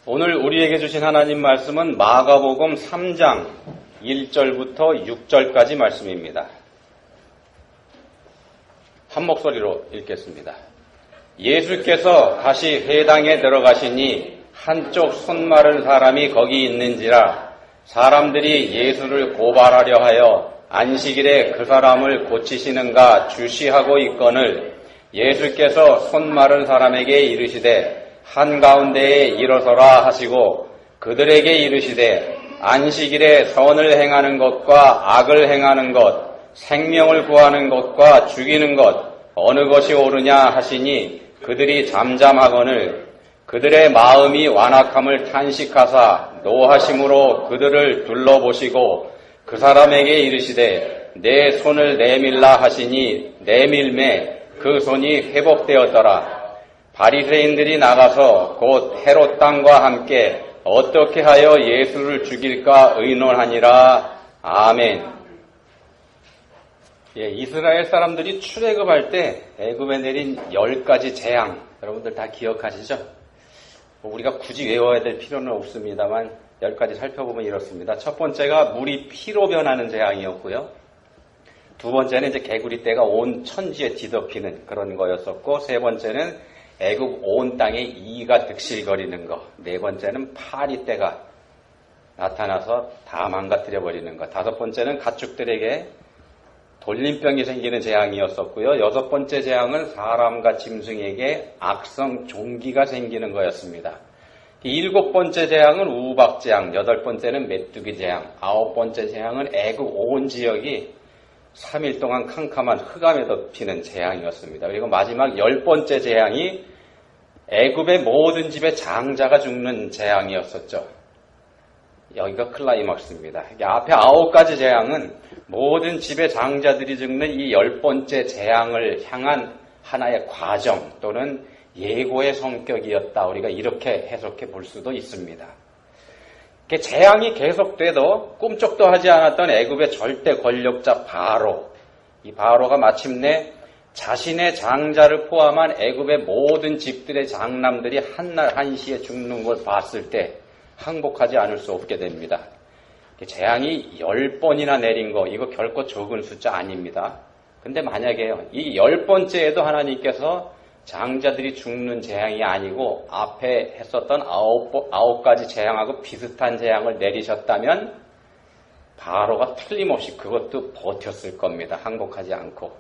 오늘 우리에게 주신 하나님 말씀은 마가복음 3장 1절부터 6절까지 말씀입니다. 한 목소리로 읽겠습니다. 예수께서 다시 회당에 들어가시니 한쪽 손 마른 사람이 거기 있는지라 사람들이 예수를 고발하려 하여 안식일에 그 사람을 고치시는가 주시하고 있거늘 예수께서 손 마른 사람에게 이르시되 한가운데에 일어서라 하시고 그들에게 이르시되 안식일에 선을 행하는 것과 악을 행하는 것, 생명을 구하는 것과 죽이는 것 어느 것이 옳으냐 하시니 그들이 잠잠하거늘 그들의 마음이 완악함을 탄식하사 노하심으로 그들을 둘러보시고 그 사람에게 이르시되 내 손을 내밀라 하시니 내밀매 그 손이 회복되었더라. 바리새인들이 나가서 곧 헤롯 땅과 함께 어떻게 하여 예수를 죽일까 의논하니라. 아멘. 이스라엘 사람들이 출애굽할 때 애굽에 내린 10가지 재앙 여러분들 다 기억하시죠? 우리가 굳이 외워야 될 필요는 없습니다만 10가지 살펴보면 이렇습니다. 첫 번째가 물이 피로 변하는 재앙이었고요. 두 번째는 이제 개구리떼가 온 천지에 뒤덮이는 그런 거였었고, 세 번째는 애굽 온 땅에 이가 득실거리는 거, 네 번째는 파리떼가 나타나서 다 망가뜨려 버리는 거, 다섯 번째는 가축들에게 돌림병이 생기는 재앙이었었고요. 여섯 번째 재앙은 사람과 짐승에게 악성 종기가 생기는 거였습니다. 일곱 번째 재앙은 우박재앙, 여덟 번째는 메뚜기 재앙, 아홉 번째 재앙은 애굽 온 지역이 3일 동안 캄캄한 흑암에 덮이는 재앙이었습니다. 그리고 마지막 10번째 재앙이 애굽의 모든 집의 장자가 죽는 재앙이었었죠. 여기가 클라이막스입니다. 앞에 9가지 재앙은 모든 집의 장자들이 죽는 이 10번째 재앙을 향한 하나의 과정 또는 예고의 성격이었다. 우리가 이렇게 해석해 볼 수도 있습니다. 재앙이 계속돼도 꿈쩍도 하지 않았던 애굽의 절대 권력자 바로, 이 바로가 마침내 자신의 장자를 포함한 애굽의 모든 집들의 장남들이 한날 한시에 죽는 걸 봤을 때 항복하지 않을 수 없게 됩니다. 재앙이 10번이나 내린 거, 이거 결코 적은 숫자 아닙니다. 근데 만약에요, 이 10번째에도 하나님께서 장자들이 죽는 재앙이 아니고 앞에 했었던 9가지 재앙하고 비슷한 재앙을 내리셨다면 바로가 틀림없이 그것도 버텼을 겁니다. 항복하지 않고.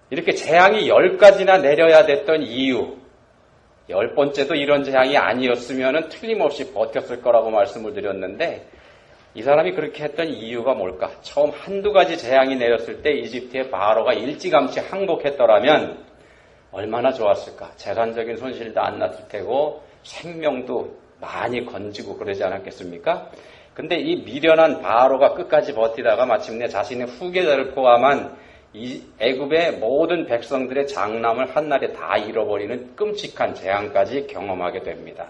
이렇게 재앙이 10가지나 내려야 됐던 이유, 10번째도 이런 재앙이 아니었으면 틀림없이 버텼을 거라고 말씀을 드렸는데 이 사람이 그렇게 했던 이유가 뭘까? 처음 한두 가지 재앙이 내렸을 때 이집트의 바로가 일찌감치 항복했더라면 얼마나 좋았을까? 재산적인 손실도 안 났을 테고 생명도 많이 건지고 그러지 않았겠습니까? 근데 이 미련한 바로가 끝까지 버티다가 마침내 자신의 후계자를 포함한 이 애굽의 모든 백성들의 장남을 한날에 다 잃어버리는 끔찍한 재앙까지 경험하게 됩니다.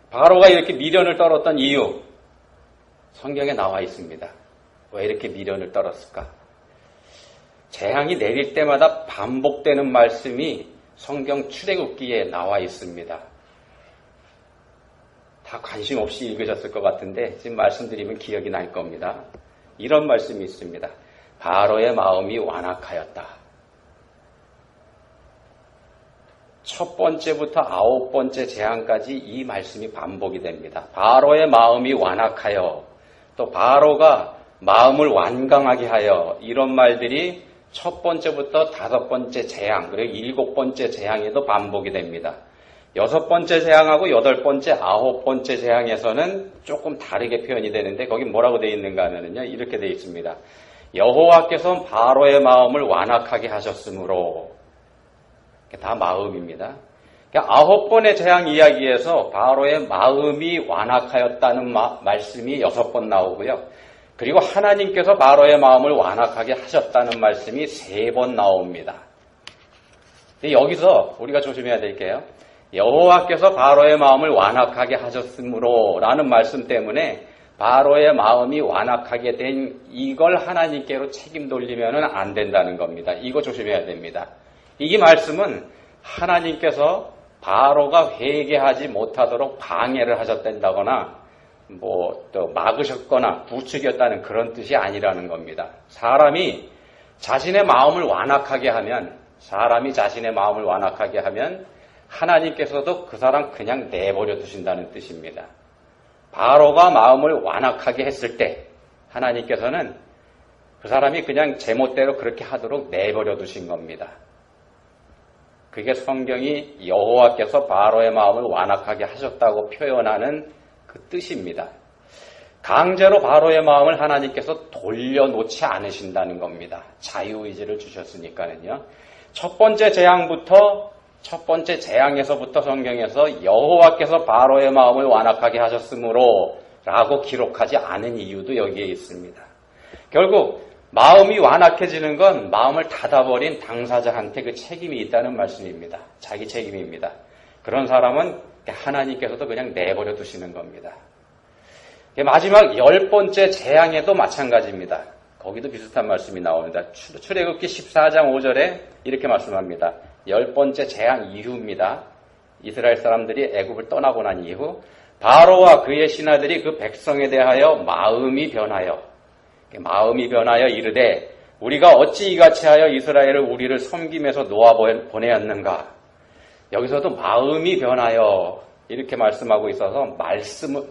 바로가 이렇게 미련을 떨었던 이유, 성경에 나와 있습니다. 왜 이렇게 미련을 떨었을까? 재앙이 내릴 때마다 반복되는 말씀이 성경 출애굽기에 나와 있습니다. 다 관심 없이 읽으셨을 것 같은데 지금 말씀드리면 기억이 날 겁니다. 이런 말씀이 있습니다. 바로의 마음이 완악하였다. 첫 번째부터 9번째 재앙까지 이 말씀이 반복이 됩니다. 바로의 마음이 완악하여, 또 바로가 마음을 완강하게 하여, 이런 말들이 첫 번째부터 5번째 재앙, 그리고 7번째 재앙에도 반복이 됩니다. 6번째 재앙하고 8번째, 9번째 재앙에서는 조금 다르게 표현이 되는데 거기 뭐라고 되어 있는가 하면요, 이렇게 되어 있습니다. 여호와께서 바로의 마음을 완악하게 하셨으므로, 다 마음입니다. 9번의 재앙 이야기에서 바로의 마음이 완악하였다는 말씀이 6번 나오고요. 그리고 하나님께서 바로의 마음을 완악하게 하셨다는 말씀이 3번 나옵니다. 여기서 우리가 조심해야 될 게요, 여호와께서 바로의 마음을 완악하게 하셨으므로 라는 말씀 때문에 바로의 마음이 완악하게 된 이걸 하나님께로 책임 돌리면 안 된다는 겁니다. 이거 조심해야 됩니다. 이 말씀은 하나님께서 바로가 회개하지 못하도록 방해를 하셨다거나 또 막으셨거나 부추겼다는 그런 뜻이 아니라는 겁니다. 사람이 자신의 마음을 완악하게 하면 하나님께서도 그 사람 그냥 내버려 두신다는 뜻입니다. 바로가 마음을 완악하게 했을 때 하나님께서는 그 사람이 그냥 제멋대로 그렇게 하도록 내버려 두신 겁니다. 그게 성경이 여호와께서 바로의 마음을 완악하게 하셨다고 표현하는 그 뜻입니다. 강제로 바로의 마음을 하나님께서 돌려놓지 않으신다는 겁니다. 자유의지를 주셨으니까는요. 첫 번째 재앙에서부터 성경에서 여호와께서 바로의 마음을 완악하게 하셨으므로 라고 기록하지 않은 이유도 여기에 있습니다. 결국 마음이 완악해지는 건 마음을 닫아버린 당사자한테 그 책임이 있다는 말씀입니다. 자기 책임입니다. 그런 사람은 하나님께서도 그냥 내버려 두시는 겁니다. 마지막 10번째 재앙에도 마찬가지입니다. 거기도 비슷한 말씀이 나옵니다. 출애굽기 14장 5절에 이렇게 말씀합니다. 10번째 재앙 이후입니다. 이스라엘 사람들이 애굽을 떠나고 난 이후 바로와 그의 신하들이 그 백성에 대하여 마음이 변하여 이르되 우리가 어찌 이같이 하여 이스라엘을 우리를 섬김에서 놓아보내었는가. 여기서도 마음이 변하여 이렇게 말씀하고 있어서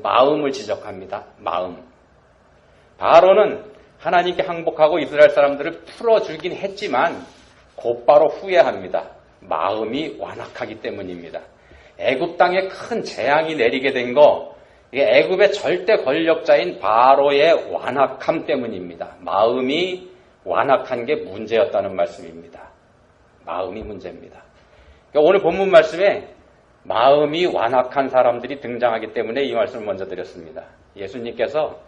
마음을 지적합니다. 마음. 바로는 하나님께 항복하고 이스라엘 사람들을 풀어주긴 했지만 곧바로 후회합니다. 마음이 완악하기 때문입니다. 애굽 땅에 큰 재앙이 내리게 된 거, 이게 애굽의 절대 권력자인 바로의 완악함 때문입니다. 마음이 완악한 게 문제였다는 말씀입니다. 마음이 문제입니다. 그러니까 오늘 본문 말씀에 마음이 완악한 사람들이 등장하기 때문에 이 말씀을 먼저 드렸습니다. 예수님께서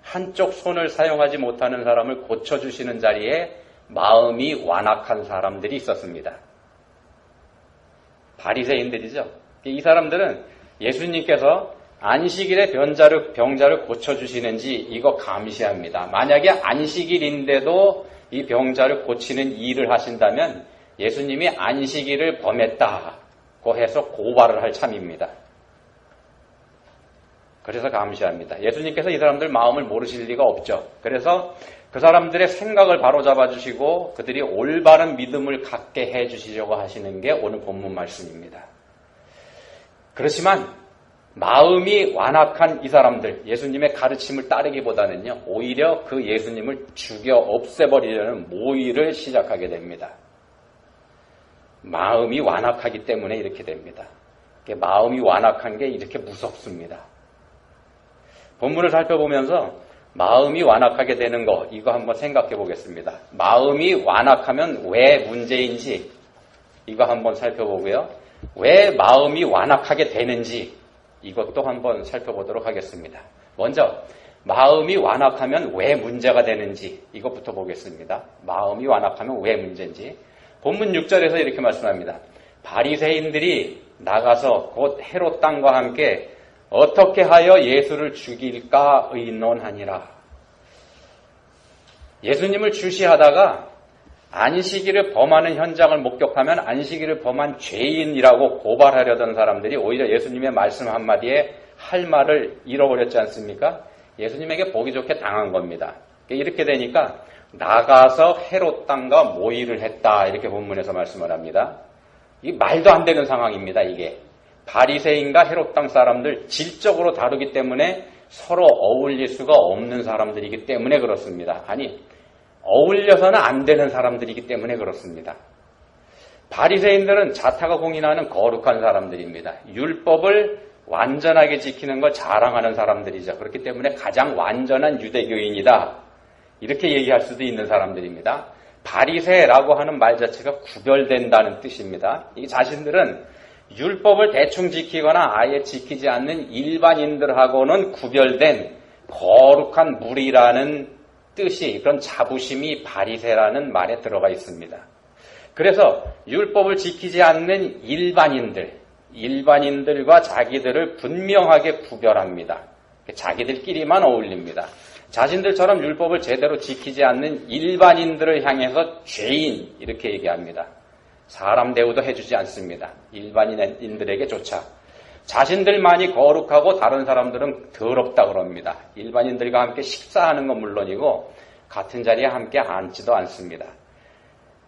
한쪽 손을 사용하지 못하는 사람을 고쳐주시는 자리에 마음이 완악한 사람들이 있었습니다. 바리새인들이죠. 이 사람들은 예수님께서 안식일에 병자를 고쳐주시는지 이거 감시합니다. 만약에 안식일인데도 이 병자를 고치는 일을 하신다면 예수님이 안식일을 범했다고 해서 고발을 할 참입니다. 그래서 감시합니다. 예수님께서 이 사람들 마음을 모르실 리가 없죠. 그래서 그 사람들의 생각을 바로잡아 주시고 그들이 올바른 믿음을 갖게 해 주시려고 하시는 게 오늘 본문 말씀입니다. 그렇지만 마음이 완악한 이 사람들, 예수님의 가르침을 따르기보다는요, 오히려 그 예수님을 죽여 없애버리려는 모의를 시작하게 됩니다. 마음이 완악하기 때문에 이렇게 됩니다. 마음이 완악한 게 이렇게 무섭습니다. 본문을 살펴보면서 마음이 완악하게 되는 거, 이거 한번 생각해 보겠습니다. 마음이 완악하면 왜 문제인지 이거 한번 살펴보고요. 왜 마음이 완악하게 되는지 이것도 한번 살펴보도록 하겠습니다. 먼저 마음이 완악하면 왜 문제가 되는지 이것부터 보겠습니다. 마음이 완악하면 왜 문제인지. 본문 6절에서 이렇게 말씀합니다. 바리새인들이 나가서 곧 헤롯 땅과 함께 어떻게 하여 예수를 죽일까 의논하니라. 예수님을 주시하다가 안식일을 범하는 현장을 목격하면 안식일을 범한 죄인이라고 고발하려던 사람들이 오히려 예수님의 말씀 한마디에 할 말을 잃어버렸지 않습니까? 예수님에게 보기 좋게 당한 겁니다. 이렇게 되니까 나가서 헤롯 땅과 모의를 했다. 이렇게 본문에서 말씀을 합니다. 이 말도 안 되는 상황입니다. 이게. 바리새인과 헤롯 땅 사람들 질적으로 다르기 때문에 서로 어울릴 수가 없는 사람들이기 때문에 그렇습니다. 아니, 어울려서는 안 되는 사람들이기 때문에 그렇습니다. 바리새인들은 자타가 공인하는 거룩한 사람들입니다. 율법을 완전하게 지키는 걸 자랑하는 사람들이죠. 그렇기 때문에 가장 완전한 유대교인이다. 이렇게 얘기할 수도 있는 사람들입니다. 바리새라고 하는 말 자체가 구별된다는 뜻입니다. 이 자신들은 율법을 대충 지키거나 아예 지키지 않는 일반인들하고는 구별된 거룩한 무리라는 뜻이, 그런 자부심이 바리새라는 말에 들어가 있습니다. 그래서 율법을 지키지 않는 일반인들과 자기들을 분명하게 구별합니다. 자기들끼리만 어울립니다. 자신들처럼 율법을 제대로 지키지 않는 일반인들을 향해서 죄인 이렇게 얘기합니다. 사람 대우도 해주지 않습니다. 일반인들에게조차. 자신들만이 거룩하고 다른 사람들은 더럽다 그럽니다. 일반인들과 함께 식사하는 건 물론이고 같은 자리에 함께 앉지도 않습니다.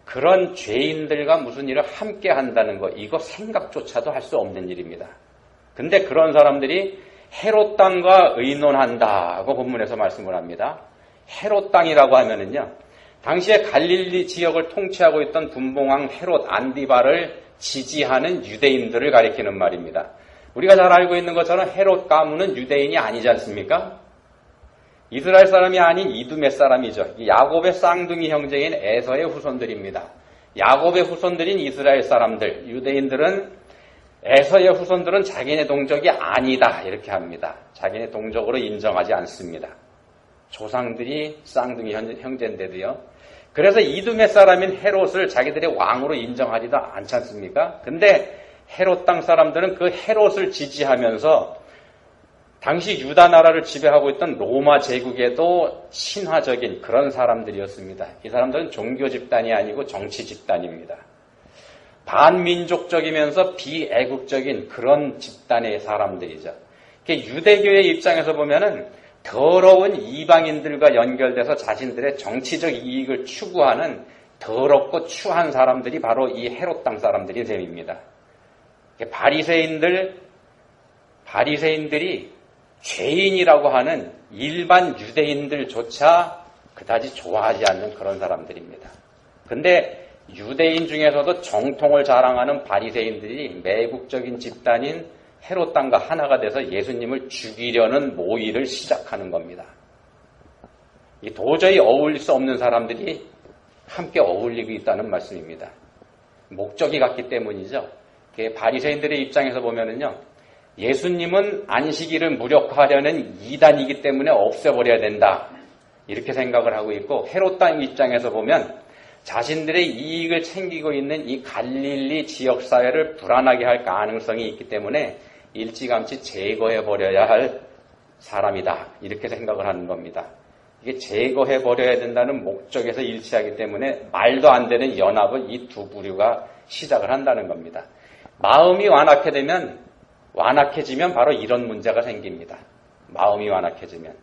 그런 죄인들과 무슨 일을 함께 한다는 거, 이거 생각조차도 할 수 없는 일입니다. 근데 그런 사람들이 헤롯 땅과 의논한다고 본문에서 말씀을 합니다. 헤롯 땅이라고 하면은요, 당시에 갈릴리 지역을 통치하고 있던 분봉왕 헤롯 안디바를 지지하는 유대인들을 가리키는 말입니다. 우리가 잘 알고 있는 것처럼 헤롯 가문은 유대인이 아니지 않습니까? 이스라엘 사람이 아닌 이두메 사람이죠. 야곱의 쌍둥이 형제인 에서의 후손들입니다. 야곱의 후손들인 이스라엘 사람들, 유대인들은 에서의 후손들은 자기네 동족이 아니다 이렇게 합니다. 자기네 동족으로 인정하지 않습니다. 조상들이 쌍둥이 형제인데도요. 그래서 이두메 사람인 헤롯을 자기들의 왕으로 인정하지도 않지 않습니까? 근데 헤롯 땅 사람들은 그 헤롯을 지지하면서 당시 유다 나라를 지배하고 있던 로마 제국에도 친화적인 그런 사람들이었습니다. 이 사람들은 종교 집단이 아니고 정치 집단입니다. 반민족적이면서 비애국적인 그런 집단의 사람들이죠. 유대교의 입장에서 보면은 더러운 이방인들과 연결돼서 자신들의 정치적 이익을 추구하는 더럽고 추한 사람들이 바로 이 헤롯 땅 사람들이 셈입니다. 바리새인들이 죄인이라고 하는 일반 유대인들조차 그다지 좋아하지 않는 그런 사람들입니다. 근데 유대인 중에서도 정통을 자랑하는 바리새인들이 매국적인 집단인 헤롯 땅과 하나가 돼서 예수님을 죽이려는 모의를 시작하는 겁니다. 도저히 어울릴 수 없는 사람들이 함께 어울리고 있다는 말씀입니다. 목적이 같기 때문이죠. 바리새인들의 입장에서 보면은요, 예수님은 안식일을 무력화하려는 이단이기 때문에 없애버려야 된다 이렇게 생각을 하고 있고, 헤롯 땅 입장에서 보면 자신들의 이익을 챙기고 있는 이 갈릴리 지역사회를 불안하게 할 가능성이 있기 때문에 일찌감치 제거해버려야 할 사람이다 이렇게 생각을 하는 겁니다. 이게 제거해버려야 된다는 목적에서 일치하기 때문에 말도 안 되는 연합을 이 두 부류가 시작을 한다는 겁니다. 마음이 완악해지면 바로 이런 문제가 생깁니다. 마음이 완악해지면.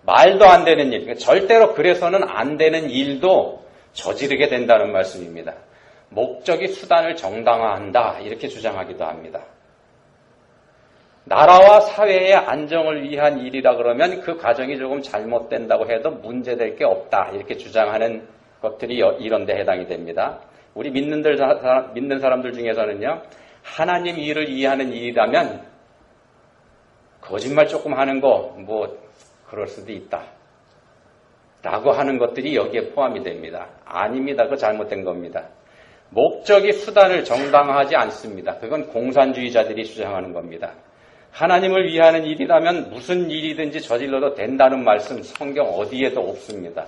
말도 안 되는 일, 절대로 그래서는 안 되는 일도 저지르게 된다는 말씀입니다. 목적이 수단을 정당화한다 이렇게 주장하기도 합니다. 나라와 사회의 안정을 위한 일이라 그러면 그 과정이 조금 잘못된다고 해도 문제될 게 없다 이렇게 주장하는 것들이 이런 데 해당이 됩니다. 우리 믿는 사람들 중에서는요, 하나님 일을 이해하는 일이라면 거짓말 조금 하는 거 그럴 수도 있다 라고 하는 것들이 여기에 포함이 됩니다. 아닙니다. 그거 잘못된 겁니다. 목적이 수단을 정당화하지 않습니다. 그건 공산주의자들이 주장하는 겁니다. 하나님을 위하는 일이라면 무슨 일이든지 저질러도 된다는 말씀 성경 어디에도 없습니다.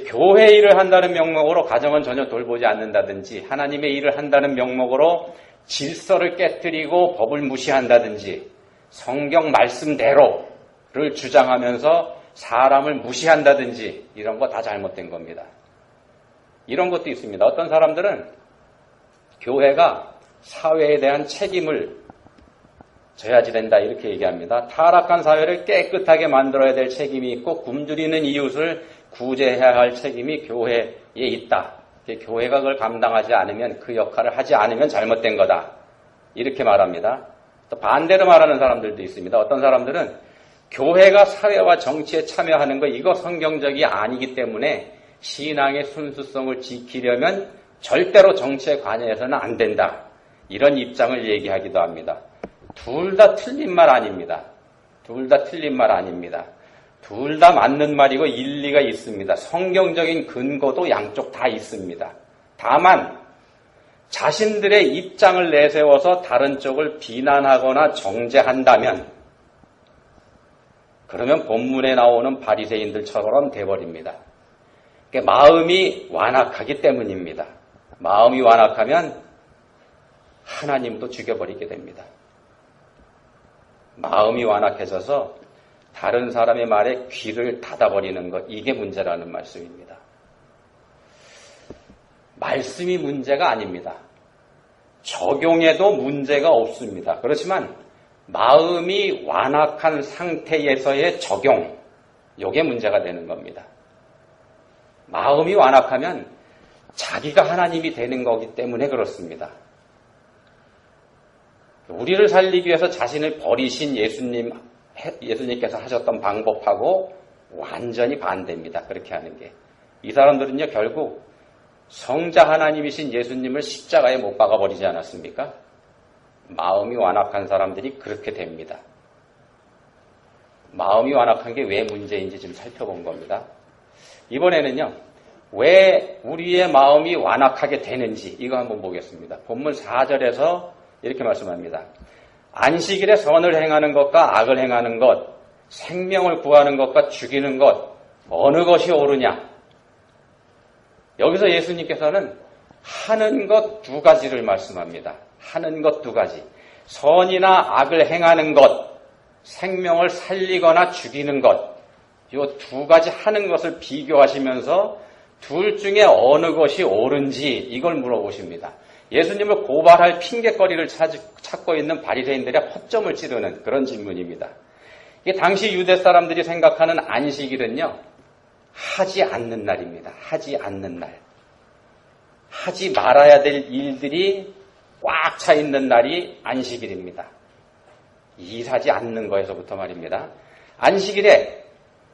교회 일을 한다는 명목으로 가정은 전혀 돌보지 않는다든지, 하나님의 일을 한다는 명목으로 질서를 깨뜨리고 법을 무시한다든지, 성경 말씀대로를 주장하면서 사람을 무시한다든지 이런 거 다 잘못된 겁니다. 이런 것도 있습니다. 어떤 사람들은 교회가 사회에 대한 책임을 져야지 된다 이렇게 얘기합니다. 타락한 사회를 깨끗하게 만들어야 될 책임이 있고 굶주리는 이웃을 구제해야 할 책임이 교회에 있다. 교회가 그걸 감당하지 않으면, 그 역할을 하지 않으면 잘못된 거다 이렇게 말합니다. 또 반대로 말하는 사람들도 있습니다. 어떤 사람들은 교회가 사회와 정치에 참여하는 거 이거 성경적이 아니기 때문에 신앙의 순수성을 지키려면 절대로 정치에 관여해서는 안 된다 이런 입장을 얘기하기도 합니다. 둘 다 틀린 말 아닙니다. 둘 다 틀린 말 아닙니다. 둘 다 맞는 말이고 일리가 있습니다. 성경적인 근거도 양쪽 다 있습니다. 다만 자신들의 입장을 내세워서 다른 쪽을 비난하거나 정죄한다면 그러면 본문에 나오는 바리새인들처럼 돼버립니다. 마음이 완악하기 때문입니다. 마음이 완악하면 하나님도 죽여버리게 됩니다. 마음이 완악해져서 다른 사람의 말에 귀를 닫아버리는 것, 이게 문제라는 말씀입니다. 말씀이 문제가 아닙니다. 적용에도 문제가 없습니다. 그렇지만 마음이 완악한 상태에서의 적용, 이게 문제가 되는 겁니다. 마음이 완악하면 자기가 하나님이 되는 거기 때문에 그렇습니다. 우리를 살리기 위해서 자신을 버리신 예수님께서 하셨던 방법하고 완전히 반대입니다. 그렇게 하는 게. 이 사람들은요, 결국 성자 하나님이신 예수님을 십자가에 못 박아버리지 않았습니까? 마음이 완악한 사람들이 그렇게 됩니다. 마음이 완악한 게 왜 문제인지 좀 살펴본 겁니다. 이번에는요, 왜 우리의 마음이 완악하게 되는지 이거 한번 보겠습니다. 본문 4절에서 이렇게 말씀합니다. 안식일에 선을 행하는 것과 악을 행하는 것, 생명을 구하는 것과 죽이는 것, 어느 것이 옳으냐? 여기서 예수님께서는 하는 것 두 가지를 말씀합니다. 하는 것 두 가지. 선이나 악을 행하는 것, 생명을 살리거나 죽이는 것, 이 두 가지 하는 것을 비교하시면서 둘 중에 어느 것이 옳은지 이걸 물어보십니다. 예수님을 고발할 핑곗거리를 찾고 있는 바리새인들의 허점을 찌르는 그런 질문입니다. 이게 당시 유대 사람들이 생각하는 안식일은요, 하지 않는 날입니다. 하지 않는 날. 하지 말아야 될 일들이 꽉 차 있는 날이 안식일입니다. 일하지 않는 거에서부터 말입니다. 안식일에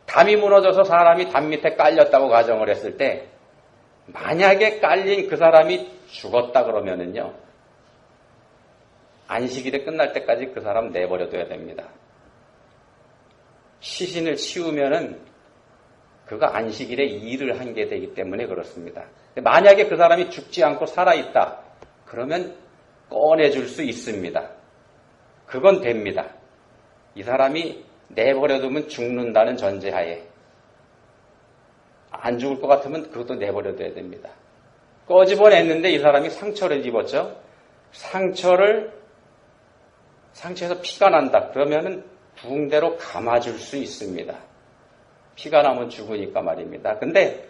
담이 무너져서 사람이 담 밑에 깔렸다고 가정을 했을 때 만약에 깔린 그 사람이 죽었다 그러면은요, 안식일에 끝날 때까지 그 사람 내버려둬야 됩니다. 시신을 치우면은 그가 안식일에 일을 한 게 되기 때문에 그렇습니다. 만약에 그 사람이 죽지 않고 살아있다 그러면 꺼내줄 수 있습니다. 그건 됩니다. 이 사람이 내버려두면 죽는다는 전제하에. 안 죽을 것 같으면 그것도 내버려둬야 됩니다. 꺼집어냈는데 이 사람이 상처를 입었죠. 상처에서 피가 난다. 그러면은 붕대로 감아줄 수 있습니다. 피가 나면 죽으니까 말입니다. 근데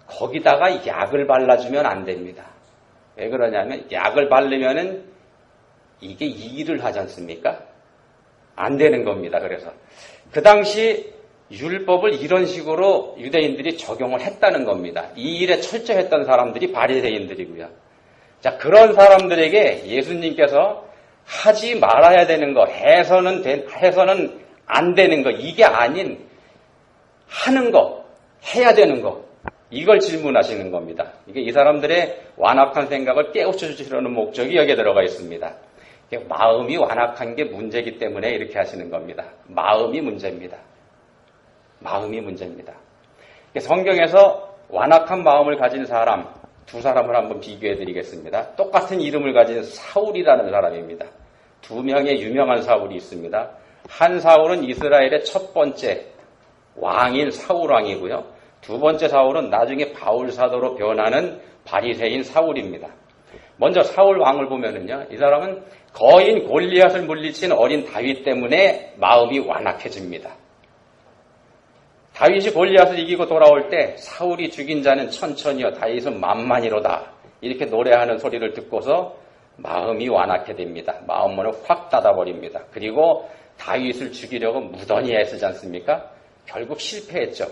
거기다가 약을 발라주면 안 됩니다. 왜 그러냐면 약을 바르면은 이게 일을 하지 않습니까? 안 되는 겁니다. 그래서 그 당시 율법을 이런 식으로 유대인들이 적용을 했다는 겁니다. 이 일에 철저했던 사람들이 바리새인들이고요. 자, 그런 사람들에게 예수님께서 하지 말아야 되는 거, 해서는 안 되는 거, 이게 아닌 하는 거, 해야 되는 거, 이걸 질문하시는 겁니다. 이게 이 사람들의 완악한 생각을 깨우쳐주시려는 목적이 여기에 들어가 있습니다. 마음이 완악한 게 문제이기 때문에 이렇게 하시는 겁니다. 마음이 문제입니다. 마음이 문제입니다. 성경에서 완악한 마음을 가진 사람, 두 사람을 한번 비교해 드리겠습니다. 똑같은 이름을 가진 사울이라는 사람입니다. 두 명의 유명한 사울이 있습니다. 한 사울은 이스라엘의 첫 번째 왕인 사울 왕이고요. 두 번째 사울은 나중에 바울 사도로 변하는 바리새인 사울입니다. 먼저 사울 왕을 보면은요, 이 사람은 거인 골리앗을 물리친 어린 다윗 때문에 마음이 완악해집니다. 다윗이 골리앗을 이기고 돌아올 때 사울이 죽인 자는 천천히요 다윗은 만만이로다 이렇게 노래하는 소리를 듣고서 마음이 완악해 됩니다. 마음문을 확 닫아버립니다. 그리고 다윗을 죽이려고 무던히 애쓰지 않습니까? 결국 실패했죠.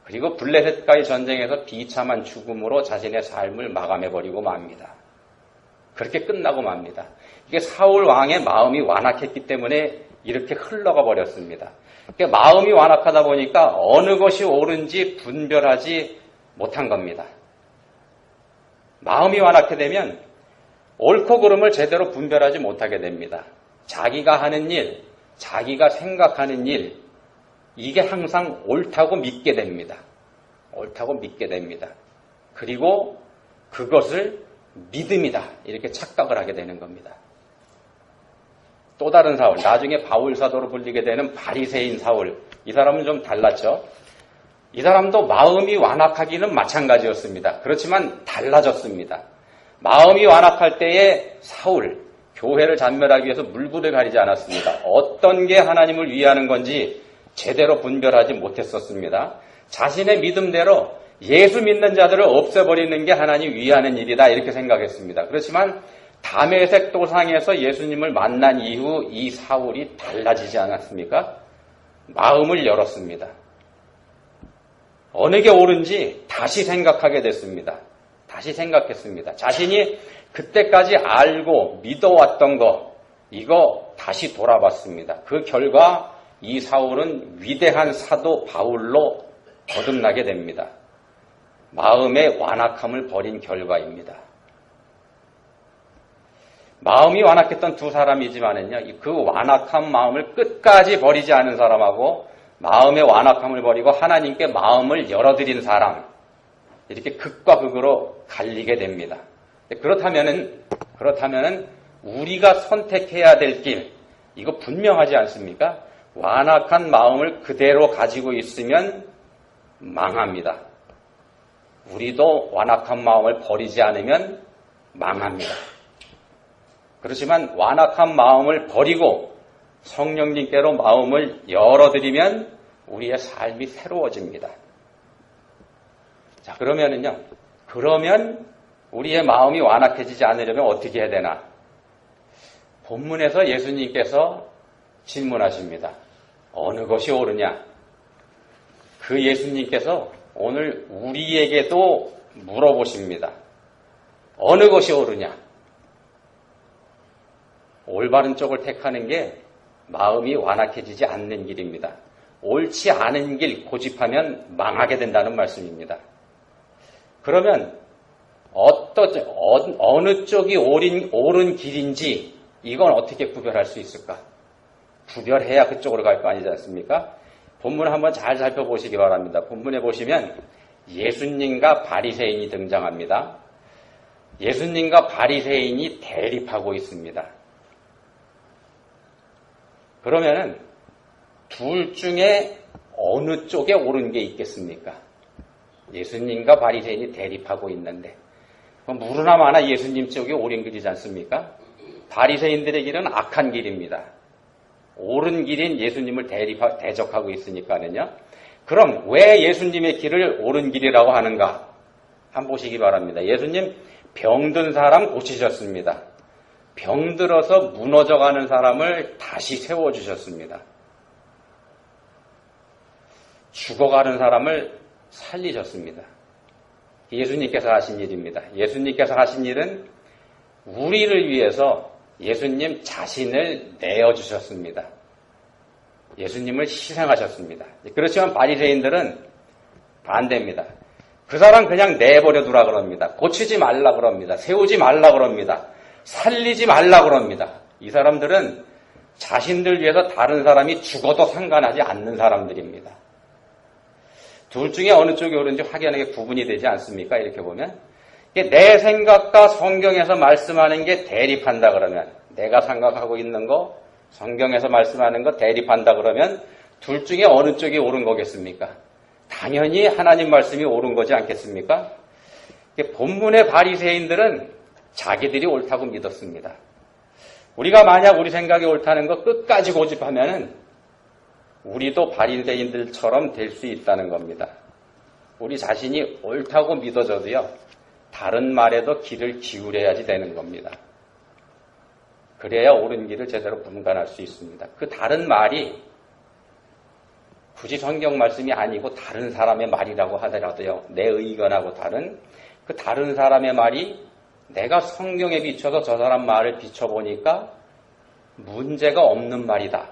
그리고 블레셋과의 전쟁에서 비참한 죽음으로 자신의 삶을 마감해버리고 맙니다. 그렇게 끝나고 맙니다. 이게 사울 왕의 마음이 완악했기 때문에 이렇게 흘러가 버렸습니다. 그러니까 마음이 완악하다 보니까 어느 것이 옳은지 분별하지 못한 겁니다. 마음이 완악해 되면 옳고 그름을 제대로 분별하지 못하게 됩니다. 자기가 하는 일, 자기가 생각하는 일, 이게 항상 옳다고 믿게 됩니다. 옳다고 믿게 됩니다. 그리고 그것을 믿음이다 이렇게 착각을 하게 되는 겁니다. 또 다른 사울, 나중에 바울 사도로 불리게 되는 바리새인 사울, 이 사람은 좀 달랐죠. 이 사람도 마음이 완악하기는 마찬가지였습니다. 그렇지만 달라졌습니다. 마음이 완악할 때에 사울, 교회를 잔멸하기 위해서 물불을 가리지 않았습니다. 어떤 게 하나님을 위하는 건지 제대로 분별하지 못했었습니다. 자신의 믿음대로 예수 믿는 자들을 없애버리는 게 하나님 위하는 일이다 이렇게 생각했습니다. 그렇지만 다메섹 도상에서 예수님을 만난 이후 이 사울이 달라지지 않았습니까? 마음을 열었습니다. 어느 게 옳은지 다시 생각하게 됐습니다. 다시 생각했습니다. 자신이 그때까지 알고 믿어왔던 거 이거 다시 돌아봤습니다. 그 결과 이 사울은 위대한 사도 바울로 거듭나게 됩니다. 마음의 완악함을 버린 결과입니다. 마음이 완악했던 두 사람이지만은요, 그 완악한 마음을 끝까지 버리지 않은 사람하고 마음의 완악함을 버리고 하나님께 마음을 열어드린 사람, 이렇게 극과 극으로 갈리게 됩니다. 그렇다면은 우리가 선택해야 될 길, 이거 분명하지 않습니까? 완악한 마음을 그대로 가지고 있으면 망합니다. 우리도 완악한 마음을 버리지 않으면 망합니다. 그렇지만 완악한 마음을 버리고 성령님께로 마음을 열어드리면 우리의 삶이 새로워집니다. 자, 그러면 우리의 마음이 완악해지지 않으려면 어떻게 해야 되나? 본문에서 예수님께서 질문하십니다. 어느 것이 옳으냐? 그 예수님께서 오늘 우리에게도 물어보십니다. 어느 것이 옳으냐? 올바른 쪽을 택하는 게 마음이 완악해지지 않는 길입니다. 옳지 않은 길 고집하면 망하게 된다는 말씀입니다. 그러면 어느 쪽이 옳은 길인지 이건 어떻게 구별할 수 있을까? 구별해야 그쪽으로 갈 거 아니지 않습니까? 본문 한번 잘 살펴보시기 바랍니다. 본문에 보시면 예수님과 바리새인이 등장합니다. 예수님과 바리새인이 대립하고 있습니다. 그러면은 둘 중에 어느 쪽에 옳은 게 있겠습니까? 예수님과 바리새인이 대립하고 있는데 무르나 마나 예수님 쪽이 옳은 길이지 않습니까? 바리새인들의 길은 악한 길입니다. 옳은 길인 예수님을 대적하고 있으니까는요. 그럼 왜 예수님의 길을 옳은 길이라고 하는가? 한번 보시기 바랍니다. 예수님 병든 사람 고치셨습니다. 병들어서 무너져가는 사람을 다시 세워주셨습니다. 죽어가는 사람을 살리셨습니다. 예수님께서 하신 일입니다. 예수님께서 하신 일은 우리를 위해서 예수님 자신을 내어주셨습니다. 예수님을 희생하셨습니다. 그렇지만 바리새인들은 반대입니다. 그 사람 그냥 내버려 두라 그럽니다. 고치지 말라 그럽니다. 세우지 말라 그럽니다. 살리지 말라 그럽니다. 이 사람들은 자신들 위해서 다른 사람이 죽어도 상관하지 않는 사람들입니다. 둘 중에 어느 쪽이 옳은지 확연하게 구분이 되지 않습니까? 이렇게 보면 내 생각과 성경에서 말씀하는 게 대립한다 그러면 내가 생각하고 있는 거 성경에서 말씀하는 거 대립한다 그러면 둘 중에 어느 쪽이 옳은 거겠습니까? 당연히 하나님 말씀이 옳은 거지 않겠습니까? 본문의 바리새인들은 자기들이 옳다고 믿었습니다. 우리가 만약 우리 생각이 옳다는 거 끝까지 고집하면은 우리도 바리새인들처럼 될 수 있다는 겁니다. 우리 자신이 옳다고 믿어져도요. 다른 말에도 귀를 기울여야지 되는 겁니다. 그래야 옳은 길을 제대로 분간할 수 있습니다. 그 다른 말이 굳이 성경 말씀이 아니고 다른 사람의 말이라고 하더라도요. 내 의견하고 다른 그 다른 사람의 말이 내가 성경에 비춰서 저 사람 말을 비춰보니까 문제가 없는 말이다.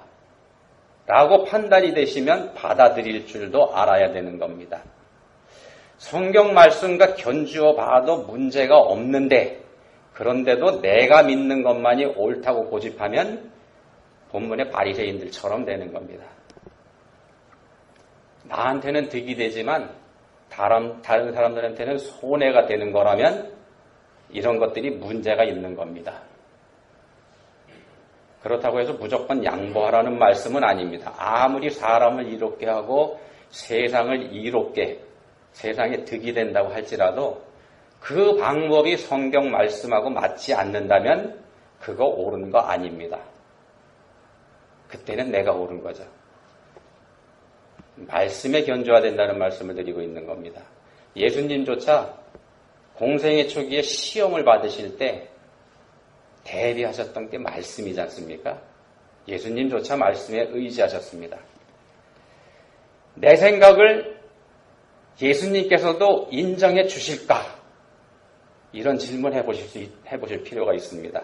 라고 판단이 되시면 받아들일 줄도 알아야 되는 겁니다. 성경 말씀과 견주어 봐도 문제가 없는데 그런데도 내가 믿는 것만이 옳다고 고집하면 본문의 바리새인들처럼 되는 겁니다. 나한테는 득이 되지만 다른 사람들한테는 손해가 되는 거라면 이런 것들이 문제가 있는 겁니다. 그렇다고 해서 무조건 양보하라는 말씀은 아닙니다. 아무리 사람을 이롭게 하고 세상을 이롭게 세상에 득이 된다고 할지라도 그 방법이 성경 말씀하고 맞지 않는다면 그거 옳은 거 아닙니다. 그때는 내가 옳은 거죠. 말씀에 견주어야 된다는 말씀을 드리고 있는 겁니다. 예수님조차 공생의 초기에 시험을 받으실 때 대비하셨던 게 말씀이지 않습니까? 예수님조차 말씀에 의지하셨습니다. 내 생각을 예수님께서도 인정해 주실까? 이런 질문 해보실 필요가 있습니다.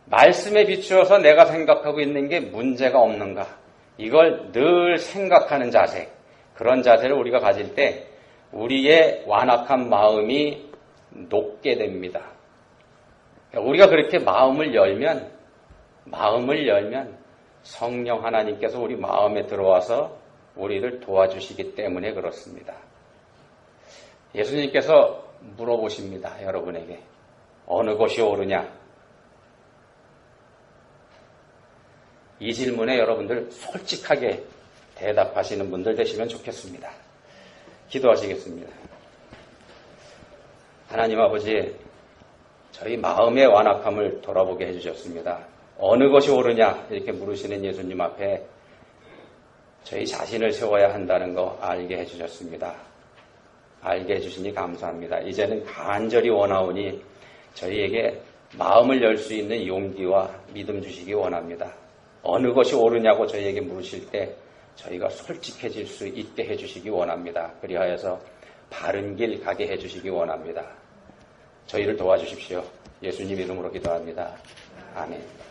말씀에 비추어서 내가 생각하고 있는 게 문제가 없는가? 이걸 늘 생각하는 자세, 그런 자세를 우리가 가질 때 우리의 완악한 마음이 녹게 됩니다. 우리가 그렇게 마음을 열면 성령 하나님께서 우리 마음에 들어와서 우리를 도와주시기 때문에 그렇습니다. 예수님께서 물어보십니다. 여러분에게. 어느 것이 옳으냐? 이 질문에 여러분들 솔직하게 대답하시는 분들 되시면 좋겠습니다. 기도하시겠습니다. 하나님 아버지, 저희 마음의 완악함을 돌아보게 해주셨습니다. 어느 것이 옳으냐? 이렇게 물으시는 예수님 앞에 저희 자신을 세워야 한다는 거 알게 해주셨습니다. 알게 해주시니 감사합니다. 이제는 간절히 원하오니 저희에게 마음을 열 수 있는 용기와 믿음 주시기 원합니다. 어느 것이 옳으냐고 저희에게 물으실 때 저희가 솔직해질 수 있게 해주시기 원합니다. 그리하여서 바른 길 가게 해주시기 원합니다. 저희를 도와주십시오. 예수님 이름으로 기도합니다. 아멘.